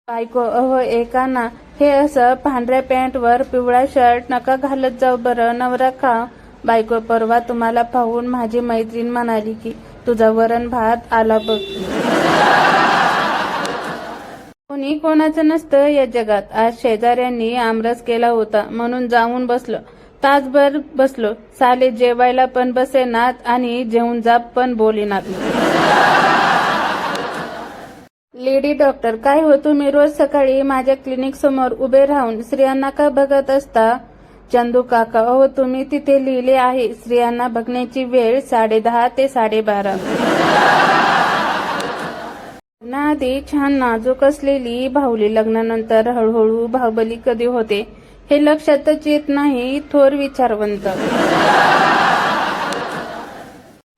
बायको अहो एका ना, हे असं पांढऱ्या पॅन्टवर पिवळा शर्ट नका घालत जाऊ बरं, नवरा का? बायको परवा तुम्हाला पाहून माझी मैत्रीण म्हणाली की तुझा वरण भात आला बघ. कोणी कोणाचं नसतं या जगात. आज शेजाऱ्यांनी आमरस केला होता म्हणून जाऊन बसलो. तासभर बसलो. साले जेवायला पण बसेनात आणि जेवून जाप पण बोलेनात. लेडी डॉक्टर काय हो, तुम्ही रोज सकाळी माझ्या क्लिनिक समोर उभे राहून स्त्रियांना का बघत असता? चंदू काका अहो तुम्ही तिथे लिहिले आहे स्त्रियांना बघण्याची वेळ 10:30 ते 12:30. लग्नाआधी छान नाजूक असलेली बाहुली लग्नानंतर हळूहळू बाहुबली कधी होते हे लक्षातच येत नाही. थोर विचारवंत.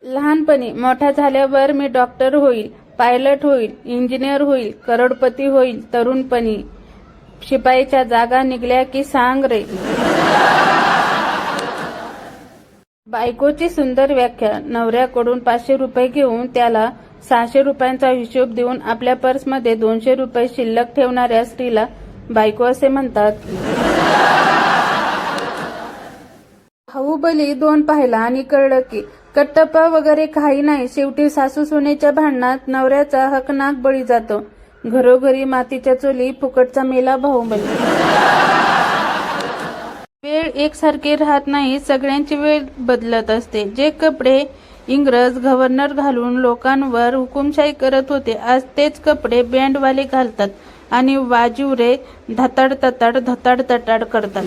लहानपणी मोठा झाल्यावर मी डॉक्टर होईल, पायलट होईल, इंजिनियर होईल, करोडपती होईल. तरुणपणी शिपाईच्या जागा निघल्या की सांग रे. बायकोची सुंदर व्याख्या. नवऱ्याकडून 500 रुपये घेऊन त्याला 600 रुपयांचा हिशोब देऊन आपल्या पर्समध्ये 200 रुपये शिल्लक ठेवणाऱ्या स्त्रीला बायको असे म्हणतात. बाहुबली 2 पाहिला आणि कळलं की कट्टप्पा वगैरे काही नाही. शेवटी सासू सुनेच्या भांडणात नवऱ्याचा हकनाक बळी जातो. घरोघरी मातीच्या चुली, फुकटचा मेला बाहुबली. वेळ एकसारखी राहत नाही, सगळ्यांची वेळ बदलत असते. जे कपडे इंग्रज गव्हर्नर घालून लोकांवर हुकुमशाही करत होते, आज तेच कपडे बँडवाले घालतात आणि वाजिवरे धताड तताड करतात.